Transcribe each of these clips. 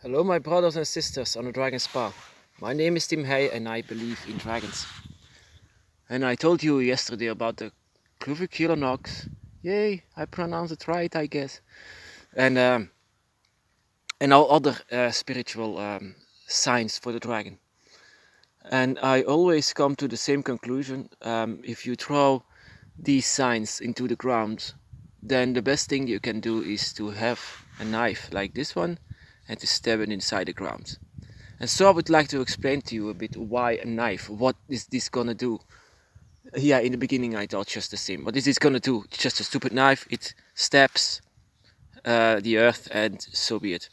Hello my brothers and sisters on the Dragon Spa. My name is Tim Hay and I believe in dragons. And I told you yesterday about the Cluvicular. Yay, I pronounced it right I guess. And all other spiritual signs for the dragon. And I always come to the same conclusion. If you throw these signs into the ground, then the best thing you can do is to have a knife like this one and to stab it inside the ground. And so I would like to explain to you a bit why a knife. What is this gonna do? Yeah, in the beginning I thought just the same. What is this gonna do? It's just a stupid knife. It stabs the earth and so be it.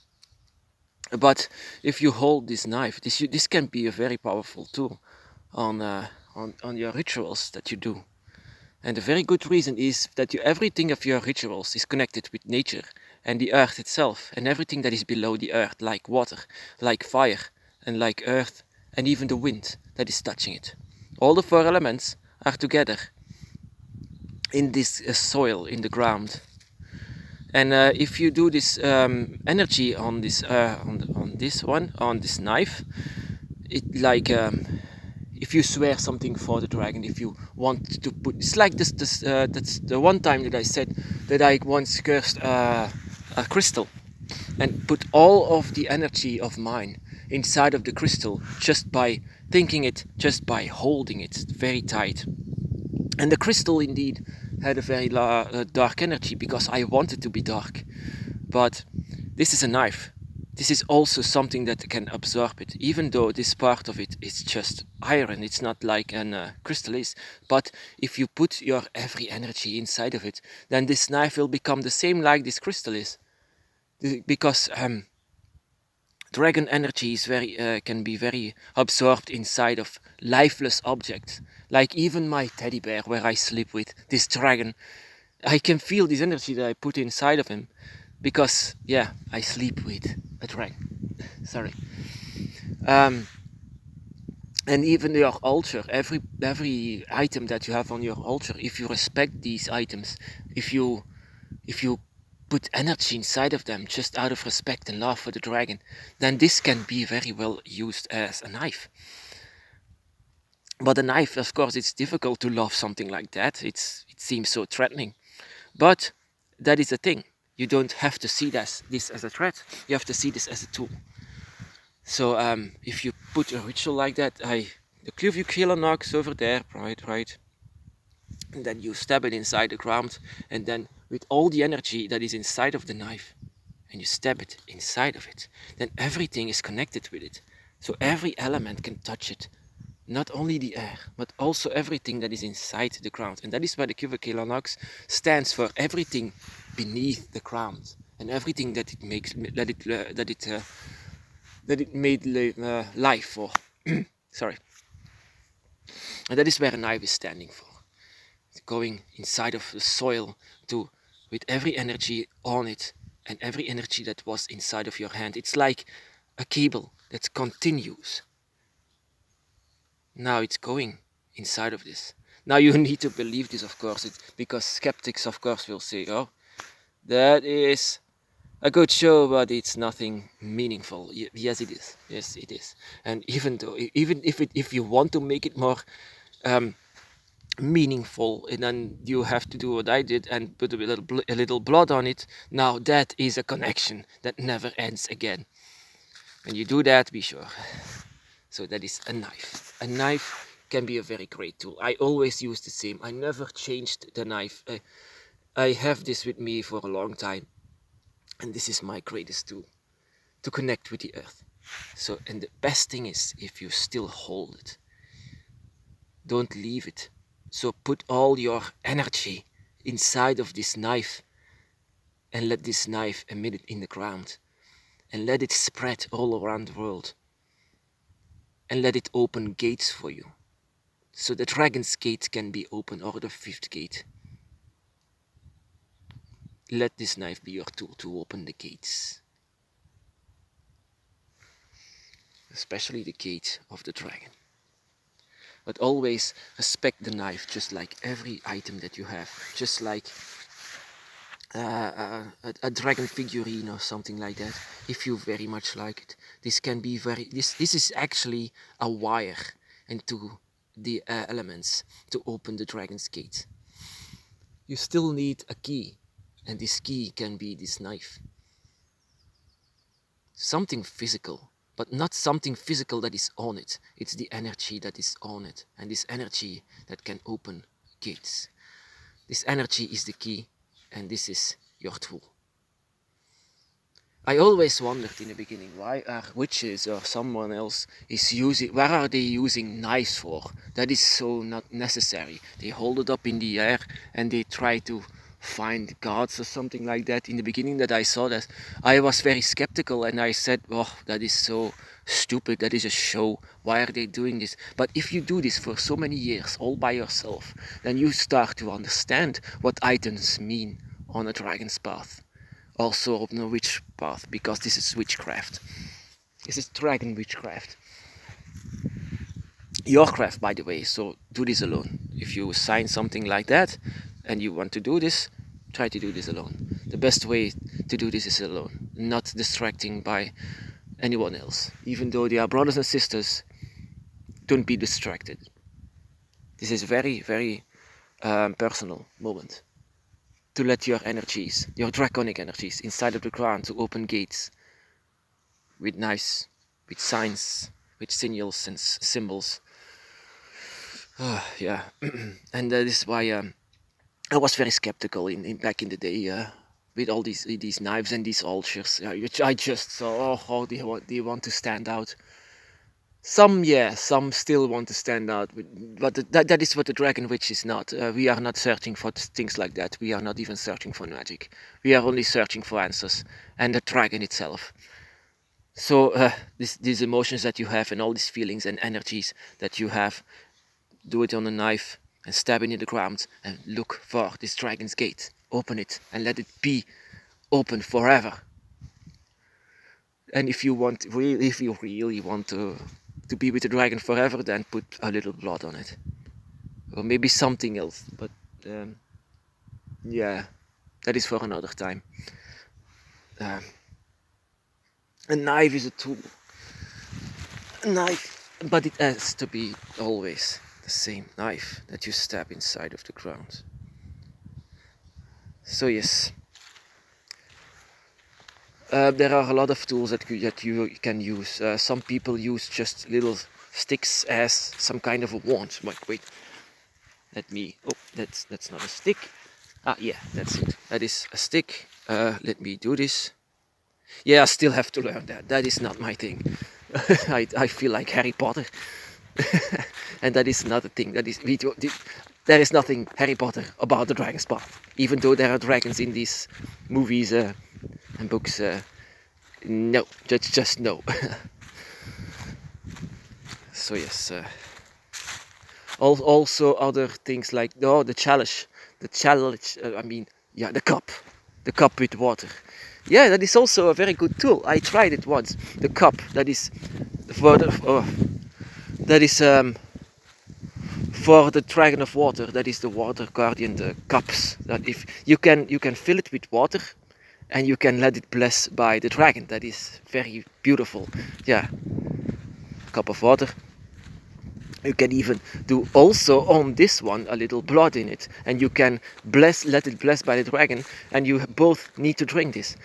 But if you hold this knife, this can be a very powerful tool on your rituals that you do. And a very good reason is that everything of your rituals is connected with nature and the earth itself and everything that is below the earth, like water, like fire, and like earth, and even the wind that is touching it. All the four elements are together in this soil, in the ground. And if you do this energy on this on this knife, it like if you swear something for the dragon, if you want to put, it's like this that's the one time that I said that I once cursed a crystal and put all of the energy of mine inside of the crystal just by thinking it, just by holding it very tight. And the crystal indeed had a very dark energy because I wanted to be dark. But this is a knife. This is also something that can absorb it, even though this part of it is just iron. It's not like a crystal is. But if you put your every energy inside of it, then this knife will become the same like this crystal is. Because dragon energy is very can be very absorbed inside of lifeless objects. Like even my teddy bear where I sleep with, this dragon, I can feel this energy that I put inside of him because yeah, I sleep with a dragon. Sorry. Um, and even your altar, every item that you have on your altar, if you respect these items, if you put energy inside of them just out of respect and love for the dragon, then this can be very well used as a knife. But a knife, of course, it's difficult to love something like that. It seems so threatening. But that is the thing. You don't have to see this as a threat. You have to see this as a tool. So if you put a ritual like that, the Cluvicular knocks over there, right, and then you stab it inside the ground, and then with all the energy that is inside of the knife, and you stab it inside of it, then everything is connected with it. So every element can touch it. Not only the air, but also everything that is inside the ground. And that is why the Cluvicular stands for everything beneath the ground and everything that it makes, that it made life for. Sorry. And that is where a knife is standing for. It's going inside of the soil to, with every energy on it and every energy that was inside of your hand. It's like a cable that continues. Now it's going inside of this. Now you need to believe this, of course, because skeptics, of course, will say, "Oh, that is a good show, but it's nothing meaningful." Yes, it is. Yes, it is. And even if you want to make it more meaningful, and then you have to do what I did and put a little blood on it. Now that is a connection that never ends again. When you do that, be sure. So that is a knife. A knife can be a very great tool. I always use the same. I never changed the knife. I have this with me for a long time. And this is my greatest tool to connect with the earth. So, and the best thing is if you still hold it. Don't leave it. So put all your energy inside of this knife and let this knife emit it in the ground. And let it spread all around the world. And let it open gates for you. So the dragon's gate can be open, or the fifth gate. Let this knife be your tool to open the gates. Especially the gate of the dragon. But always respect the knife, just like every item that you have. Just like a dragon figurine or something like that, if you very much like it. This can be this is actually a wire into the elements to open the dragon's gate. You still need a key, and this key can be this knife. Something physical, but not something physical that is on it. It's the energy that is on it, and this energy that can open gates. This energy is the key, and this is your tool. I always wondered in the beginning, why are witches or someone else is using, what are they using knives for? That is so not necessary. They hold it up in the air and they try to find gods or something like that. In the beginning that I saw that, I was very skeptical and I said, oh, that is so stupid, that is a show, why are they doing this? But if you do this for so many years all by yourself, then you start to understand what items mean on a dragon's path. Also on the witch path, because this is witchcraft. This is dragon witchcraft. Your craft, by the way, so do this alone. If you sign something like that and you want to do this, try to do this alone. The best way to do this is alone, not distracting by anyone else. Even though they are brothers and sisters, don't be distracted. This is very, very personal moment. To let your energies, your draconic energies, inside of the ground to open gates with knives, with signs, with signals and symbols. Yeah, and that is why I was very skeptical in back in the day with all these knives and these altars, which I just saw. Oh, how they want to stand out. Some still want to stand out, but that is what the Dragon Witch is not. We are not searching for things like that. We are not even searching for magic. We are only searching for answers and the dragon itself. So these emotions that you have and all these feelings and energies that you have, do it on a knife and stab it in the ground and look for this dragon's gate. Open it and let it be open forever. And if you really want to be with the dragon forever, then put a little blood on it, or maybe something else. But yeah, that is for another time. A knife is a tool. A knife, but it has to be always the same knife that you stab inside of the ground. So yes. There are a lot of tools that you can use. Some people use just little sticks as some kind of a wand. Wait, let me. Oh, that's not a stick. Ah, yeah, that's it. That is a stick. Let me do this. Yeah, I still have to learn that. That is not my thing. I feel like Harry Potter, and that is not a thing. There is nothing Harry Potter about the dragon's path. Even though there are dragons in these movies and books, no, just no. So yes, also other things like the challenge. I mean, yeah, the cup with water. Yeah, that is also a very good tool. I tried it once. The cup that is for the dragon of water. That is the water guardian. The cups that if you can fill it with water, and you can let it bless by the dragon. That is very beautiful. Yeah, cup of water. You can even do also on this one a little blood in it, and you can let it bless by the dragon, and you both need to drink this.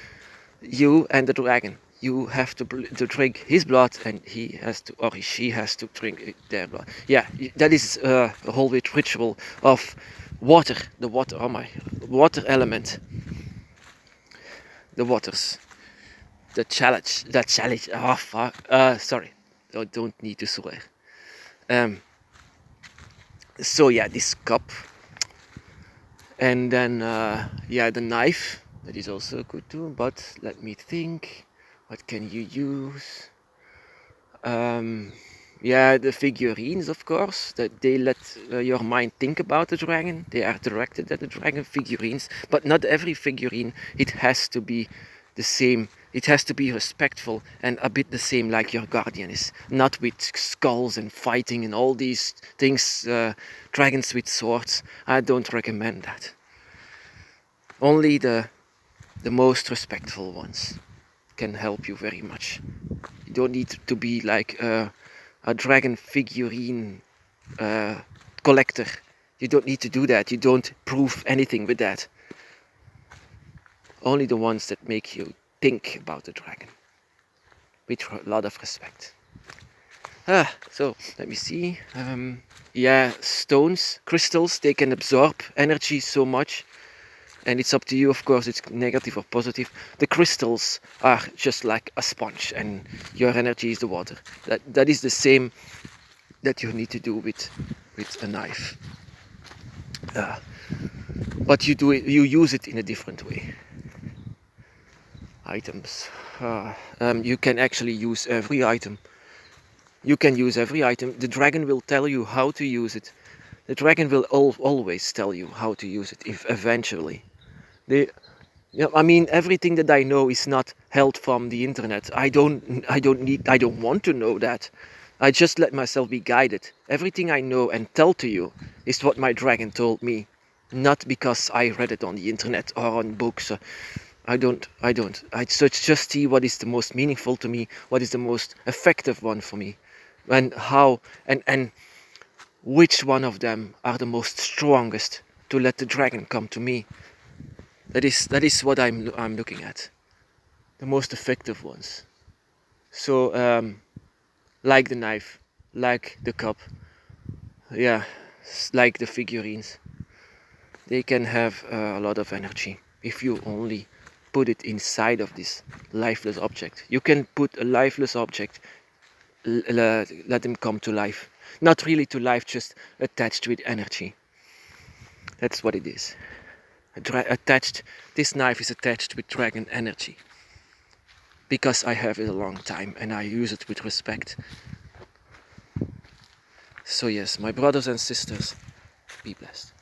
You and the dragon. You have to drink his blood, and he has to, or she has to drink their blood. Yeah, that is a whole ritual of water. The water, oh my, water element. The waters. That challenge. Oh fuck. Sorry. Don't need to swear. So yeah, this cup, and then yeah, the knife. That is also a good tool. But let me think. What can you use? Yeah, the figurines, of course. That they let your mind think about the dragon. They are directed at the dragon figurines, but not every figurine. It has to be the same. It has to be respectful and a bit the same like your guardian is. Not with skulls and fighting and all these things. Dragons with swords. I don't recommend that. Only the most respectful ones can help you very much. You don't need to be like a dragon figurine collector. You don't need to do that. You don't prove anything with that. Only the ones that make you think about the dragon with a lot of respect. So let me see. Yeah, stones, crystals, they can absorb energy so much, and it's up to you, of course, it's negative or positive. The crystals are just like a sponge, and your energy is the water. That is the same that you need to do with a knife. But you use it in a different way. Items. You can actually use every item. You can use every item. The dragon will tell you how to use it. The dragon will always tell you how to use it, if eventually. I mean, everything that I know is not held from the internet. I don't want to know that. I just let myself be guided. Everything I know and tell to you is what my dragon told me, not because I read it on the internet or on books. I don't. I just see what is the most meaningful to me, what is the most effective one for me, and how and which one of them are the most strongest to let the dragon come to me. That is what I'm looking at. The most effective ones. So like the knife, like the cup, yeah, like the figurines. They can have a lot of energy if you only put it inside of this lifeless object. You can put a lifeless object, let him come to life. Not really to life, just attached with energy. That's what it is. This knife is attached with dragon energy. Because I have it a long time and I use it with respect. So yes, my brothers and sisters, be blessed.